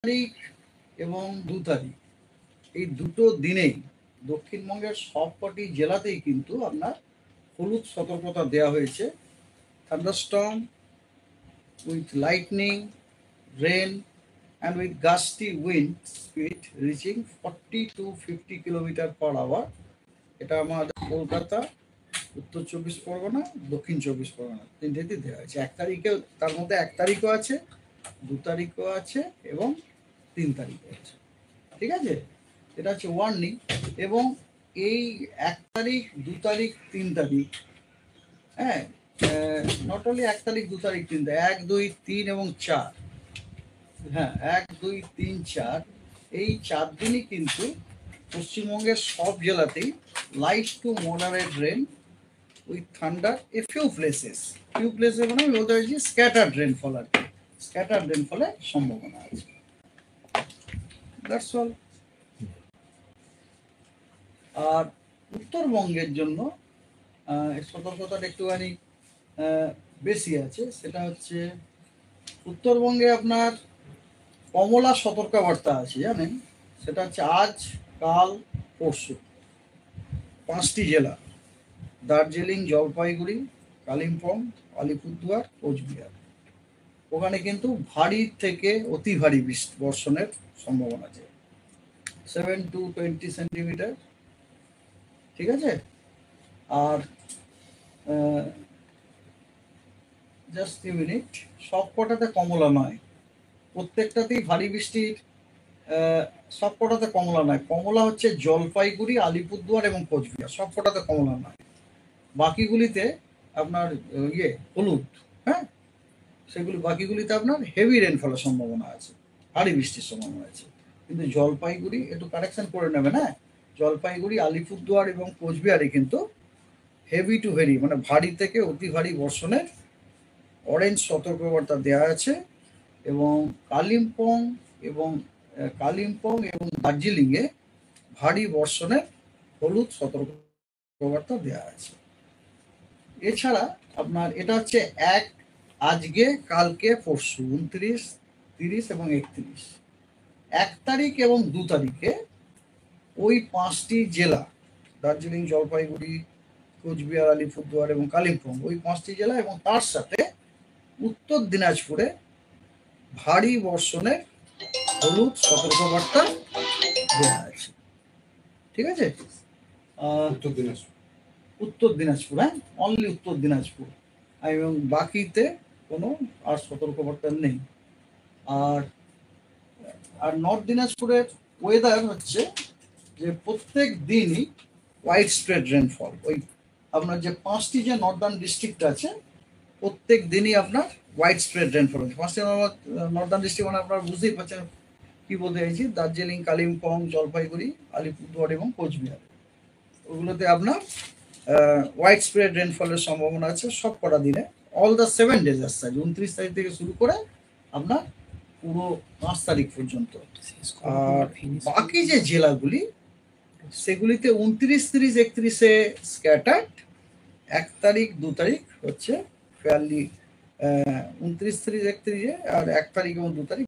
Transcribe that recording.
তারিখ এবং 2 তারিখ এই দুটো দিনেই দক্ষিণবঙ্গের সবকটি জেলাতেই কিন্তু আপনার হলুদ সতর্কতা দেওয়া হয়েছে। Thunderstorm with lightning, rain and with gusty wind speed reaching 40 to 50 kilometre per hour. এটা আমাদের কলকাতা, উত্তর 24 পরগনা, দক্ষিণ 24 পরগনা তিনটেতেই দেওয়া হয়েছে। 1 তারিখে, তার মধ্যে 1 তারিখও আছে, 2 তারিখও আছে এবং 3 তারিখও আছে। ঠিক আছে, এটা হচ্ছে ওয়ার্নিং। এবং এই 1 তারিখ, 2 তারিখ, 3 তারিখ, হ্যাঁ, নট অনলি 1 তারিখ, 2 তারিখ, 3 তারিখ, 1, 2, 3 এবং 4, হ্যাঁ 1, 2, 3, 4 এই 4 দিনই কিন্তু পশ্চিমবঙ্গের সব জেলাতেই light to moderate rain with thunder a few places মানে বলতে হয়েছে স্ক্যাটার্ড রেনফল, আর কি স্ক্যাটার্ড রেনফলের সম্ভাবনা আছে। That's all. আর উত্তরবঙ্গের জন্য সতর্কতাটা একটুখানি বেশি আছে। সেটা হচ্ছে উত্তরবঙ্গে আপনার কমলা সতর্কবার্তা আছে, জানেন? সেটা হচ্ছে আজ, কাল, পরশু 5টি জেলা: দার্জিলিং, জলপাইগুড়ি, কালিম্পং, আলিপুরদুয়ার, কোচবিহার। ওখানে কিন্তু ভারী থেকে অতি ভারী বর্ষণের সম্ভাবনা আছে, 7 to 20 সেন্টিমিটার। ঠিক আছে। আর জাস্ট 3 মিনিট, সব কটাতে কমলা নয়, প্রত্যেকটাতেই ভারী বৃষ্টির, সব কটাতে কমলা নয়। কমলা হচ্ছে জলপাইগুড়ি, আলিপুরদুয়ার এবং কোচবিহার, সব কটাতে কমলা নয়। বাকিগুলিতে আপনার হলুদ, হ্যাঁ, সেগুলি বাকিগুলিতে আপনার হেভি রেনফলের সম্ভাবনা আছে, ভারী বৃষ্টির সম্ভাবনা আছে। কিন্তু জলপাইগুড়ি একটু কারেকশন করে নেবেন, হ্যাঁ, জলপাইগুড়ি, আলিপুরদুয়ার এবং কোচবিহারে কিন্তু হেভি টু ভেরি মানে ভারী থেকে অতি ভারী বর্ষণের অরেঞ্জ সতর্কবার্তা দেওয়া আছে। এবং কালিম্পং এবং দার্জিলিংয়ে ভারী বর্ষণের হলুদ সতর্কবার্তা দেওয়া আছে। এছাড়া আপনার এটা হচ্ছে আজকে, কালকে, পরশু 29, 30 এবং 31। 1 তারিখ এবং 2 তারিখে ওই 5টি জেলা দার্জিলিং, জলপাইগুড়ি, কোচবিহার, আলিপুরদুয়ার এবং কালিম্পং, ওই 5টি জেলা এবং তার সাথে উত্তর দিনাজপুরে ভারী বর্ষণের হলুদ সতর্কবার্তা দেওয়া আছে। ঠিক আছে। উত্তর দিনাজপুর, হ্যাঁ, অনলি উত্তর দিনাজপুর, এবং বাকিতে কোনো আর সতর্কবার্তা নেই। আর নর্থ দিনাজপুরের ওয়েদার হচ্ছে যে প্রত্যেক দিনই ওয়াইড স্প্রেড রেনফল। ওই আপনার যে 5টি যে নর্দার্ন ডিস্ট্রিক্ট আছে, প্রত্যেক দিনই আপনার ওয়াইড স্প্রেড রেনফল হচ্ছে। 5টি নর্দার্ন ডিস্ট্রিক্ট মানে আপনারা বুঝতেই পারছেন কি বলতে চাইছি, দার্জিলিং, কালিম্পং, জলপাইগুড়ি, আলিপুরদুয়ার এবং কোচবিহার, ওগুলোতে আপনার ওয়াইড স্প্রেড রেনফলের সম্ভাবনা আছে সব কটা দিনে, অল দ্য 7 ডেজ। আসছে 29 তারিখ থেকে শুরু করে আপনার পুরো 5 তারিখ পর্যন্ত। আর বাকি যে জেলাগুলি, সেগুলিতে 29, 30, 31-এ স্ক্যাটার্ড, 1 তারিখ, 2 তারিখ হচ্ছে ফেয়ারলি, 29, 30, 31-এ, আর 1 তারিখ এবং 2 তারিখ